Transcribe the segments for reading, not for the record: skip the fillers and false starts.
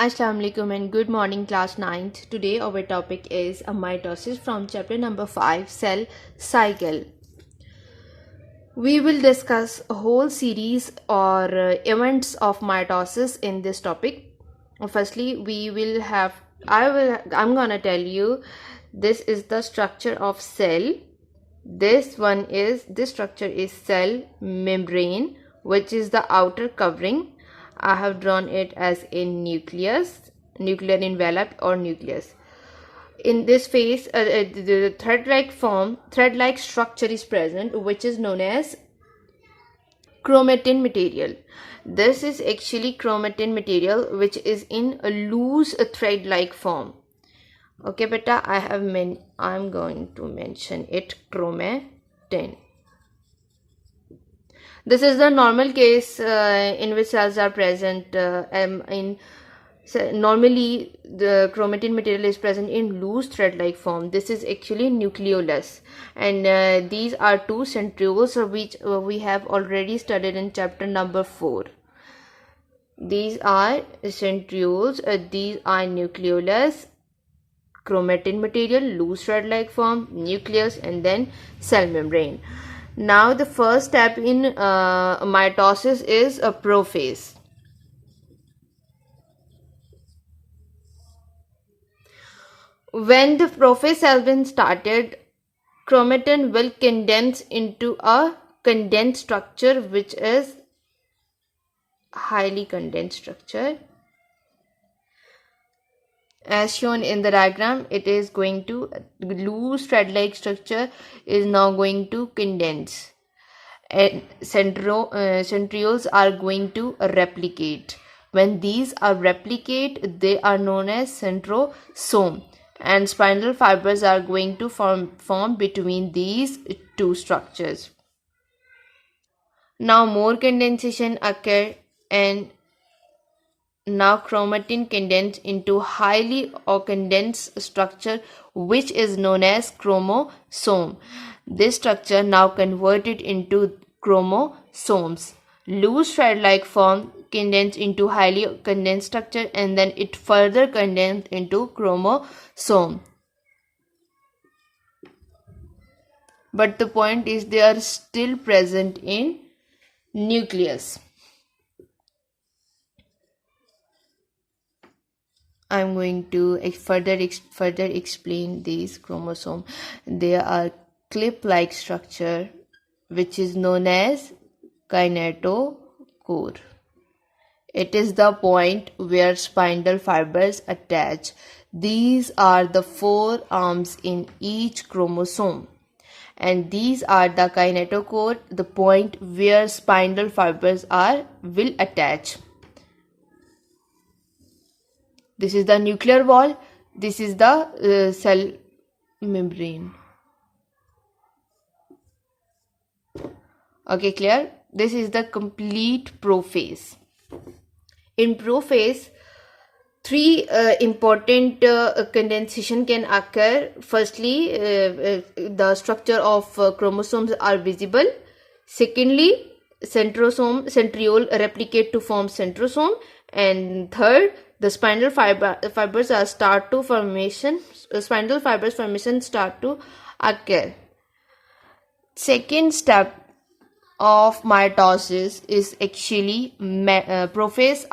Assalamu alaikum and good morning class 9th. Today our topic is a mitosis from chapter number 5 cell cycle. We will discuss a whole series or events of mitosis in this topic. Firstly, I'm going to tell you this is the structure of cell. This structure is cell membrane, which is the outer covering. I have drawn it as a nucleus, nuclear envelope or nucleus. In this phase, the thread-like structure is present, which is known as chromatin material. This is actually chromatin material, which is in a loose thread-like form. Okay, beta, I'm going to mention it chromatin. This is the normal case in which cells are present. Normally, the chromatin material is present in loose thread-like form. This is actually nucleolus, and these are two centrioles, which we have already studied in chapter number 4. These are centrioles. These are nucleolus, chromatin material, loose thread-like form, nucleus, and then cell membrane. Now the first step in mitosis is a prophase. When the prophase has been started, chromatin will condense into a condensed structure, which is highly condensed structure. As shown in the diagram, it is going to loose thread-like structure is now going to condense, and centrioles are going to replicate. When these are replicate, they are known as centrosome, and spindle fibers are going to form between these two structures. Now more condensation occur, and now chromatin condense into highly condensed structure, which is known as chromosome. This structure now converted into chromosomes. Loose thread-like form condensed into highly condensed structure, and then it further condensed into chromosome. But the point is, they are still present in nucleus. I'm going to further explain these chromosomes. They are clip-like structure, which is known as kinetochore. It is the point where spindle fibers attach. These are the 4 arms in each chromosome, and these are the kinetochore, the point where spindle fibers will attach. This is the nuclear wall. This is the cell membrane. Okay, clear? This is the complete prophase. In prophase, 3 important condensation can occur. Firstly, the structure of chromosomes are visible. Secondly, centriole replicate to form centrosome. And third, the spindle fibers start to formation. Spindle fibers formation start to occur. Second step of mitosis is actually prophase.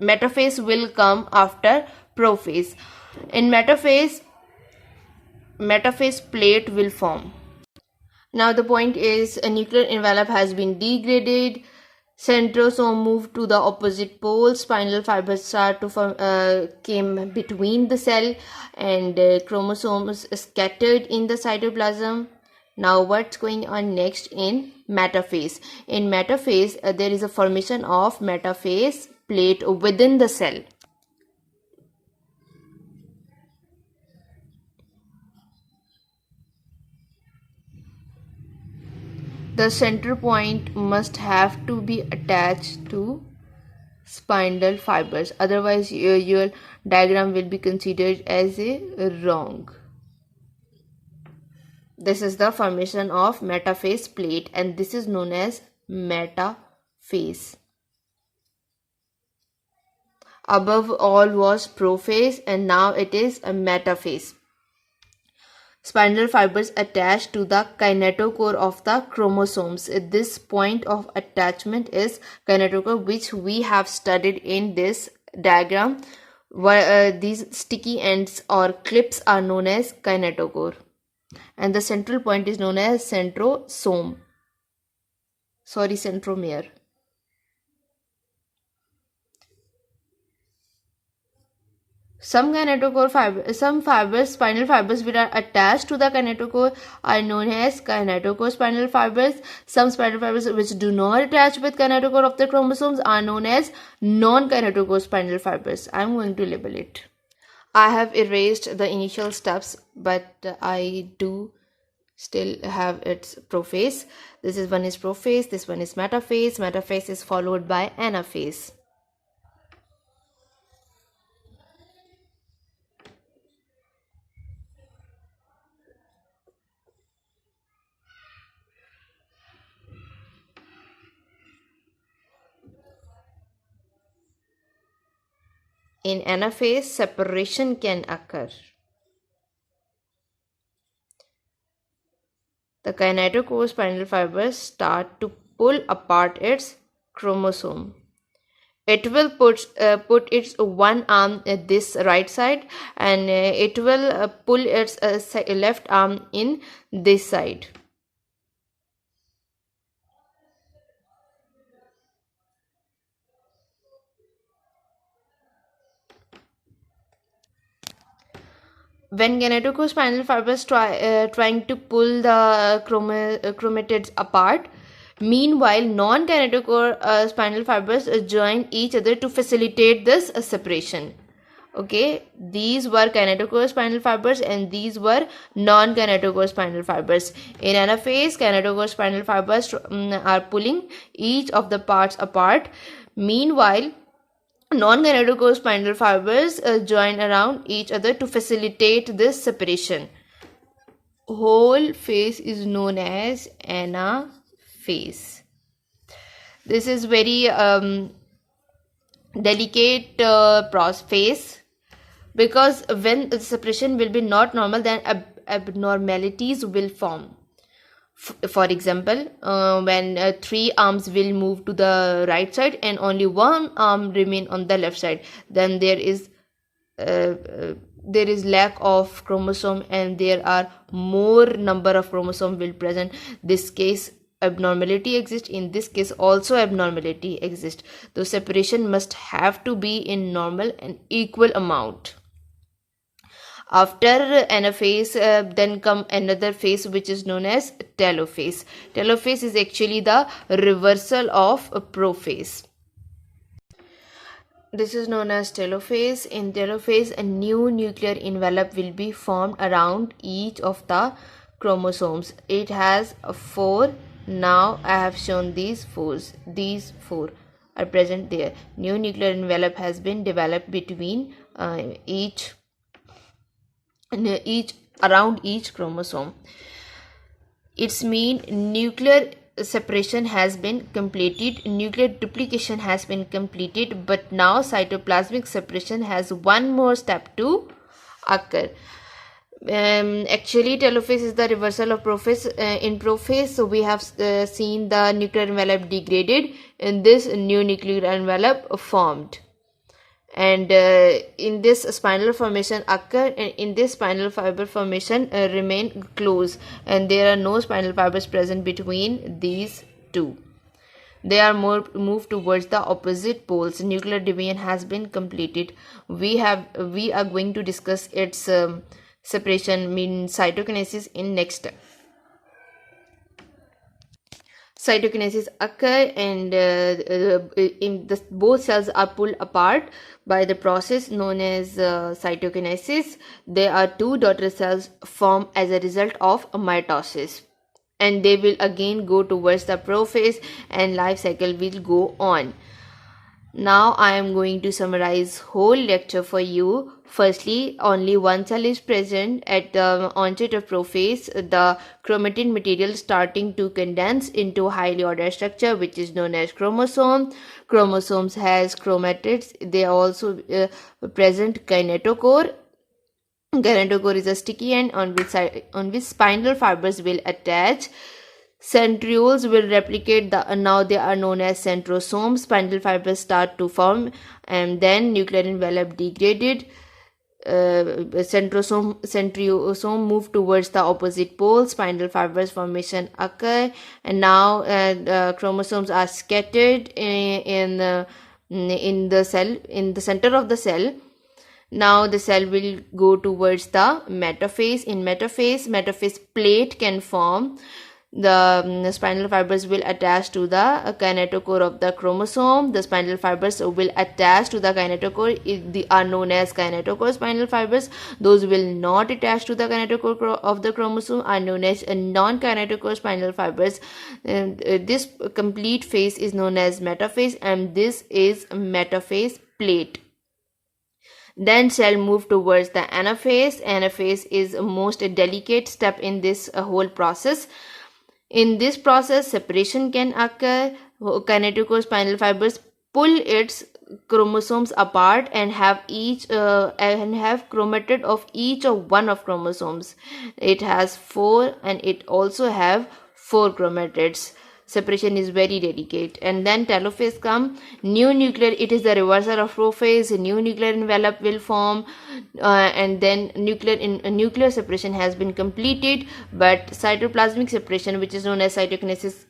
Metaphase will come after prophase. In metaphase plate will form. Now the point is, a nuclear envelope has been degraded. Centrosome moved to the opposite pole. Spindle fibers start to form, came between the cell, and chromosomes scattered in the cytoplasm. Now what's going on next in metaphase? In metaphase, there is a formation of metaphase plate within the cell. The center point must have to be attached to spindle fibers, otherwise your diagram will be considered as a wrong. This is the formation of metaphase plate, and this is known as metaphase. Above all was prophase, and now it is a metaphase. Spindle fibers attached to the kinetochore of the chromosomes. This point of attachment is kinetochore, which we have studied in this diagram, where these sticky ends or clips are known as kinetochore, and the central point is known as centromere. Some spinal fibers which are attached to the kinetochore are known as kinetochore spinal fibers. Some spinal fibers which do not attach with kinetochore of the chromosomes are known as non-kinetochore spinal fibers. I am going to label it. I have erased the initial steps, but I do still have its prophase. This is one is prophase, this one is metaphase. Metaphase is followed by anaphase. In anaphase, separation can occur. The kinetochore spinal fibers start to pull apart its chromosome. It will put its one arm at this right side, and it will pull its left arm in this side. When kinetochore spinal fibers trying to pull the chromatids apart, meanwhile non-kinetochore spinal fibers join each other to facilitate this separation. Okay, these were kinetochore spinal fibers and these were non-kinetochore spinal fibers. In anaphase, kinetochore spinal fibers are pulling each of the parts apart. Meanwhile, non-kinetochore spinal fibers join around each other to facilitate this separation. Whole phase is known as anaphase. This is very delicate phase, because when the separation will be not normal, then abnormalities will form. For example, when three arms will move to the right side and only one arm remain on the left side, then there is lack of chromosome and there are more number of chromosome will present. This case abnormality exists. In this case also abnormality exists. The separation must have to be in normal and equal amount. After anaphase, then come another phase which is known as telophase. Telophase is actually the reversal of prophase. This is known as telophase. In telophase, a new nuclear envelope will be formed around each of the chromosomes. It has 4. Now I have shown these 4s. These 4 are present there. New nuclear envelope has been developed between around each chromosome. Its mean nuclear separation has been completed, nuclear duplication has been completed, but now cytoplasmic separation has one more step to occur. Actually, telophase is the reversal of prophase. In prophase, so we have seen the nuclear envelope degraded and this new nuclear envelope formed. And in this spinal formation occur, and in this spinal fiber formation remain close, and there are no spinal fibers present between these two. They are more moved towards the opposite poles. Nuclear division has been completed. We are going to discuss its separation, means cytokinesis, in next step. Cytokinesis occur, and both cells are pulled apart by the process known as cytokinesis. There are two daughter cells formed as a result of mitosis, and they will again go towards the prophase and life cycle will go on. Now I am going to summarize whole lecture for you. Firstly, only one cell is present at the onset of prophase, the chromatin material starting to condense into highly ordered structure which is known as chromosome. Chromosomes has chromatids. They are also present kinetochore. Kinetochore is a sticky end on which spindle fibers will attach. Centrioles will replicate now they are known as centrosomes. Spindle fibers start to form and then nuclear envelope degraded. Centrosome move towards the opposite pole. Spindle fibers formation occur, and now chromosomes are scattered in the cell, in the center of the cell. Now the cell will go towards the metaphase. In metaphase plate can form. The spindle fibers will attach to the kinetochore of the chromosome. The spindle fibers will attach to the kinetochore. They are known as kinetochore spindle fibers. Those will not attach to the kinetochore of the chromosome are known as non-kinetochore spindle fibers. This complete phase is known as metaphase, and this is metaphase plate. Then cell move towards the anaphase. Anaphase is the most delicate step in this whole process. In this process, separation can occur. Kinetochore spindle fibers pull its chromosomes apart and have chromatid of each of one of chromosomes. It has 4 and it also have 4 chromatids. Separation is very delicate. And then telophase come. New nuclear, it is the reversal of prophase. New nuclear envelope will form, and then nuclear separation has been completed. But cytoplasmic separation, which is known as cytokinesis,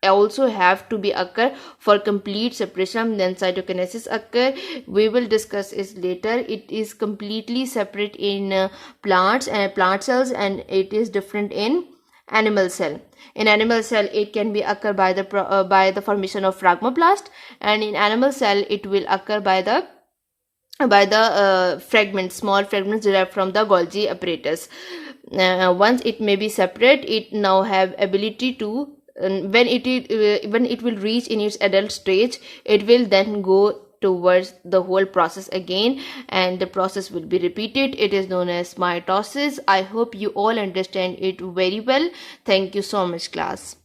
also have to be occur for complete separation. Then cytokinesis occur. We will discuss it later. It is completely separate in plants and plant cells, and it is different in animal cell. In animal cell, it can be occur by the formation of phragmoplast, and in animal cell, it will occur by the fragments, small fragments derived from the Golgi apparatus. Once it may be separate, it now have ability to when it will reach in its adult stage, it will then go towards the whole process again, and the process will be repeated. It is known as mitosis. I hope you all understand it very well. Thank you so much, class.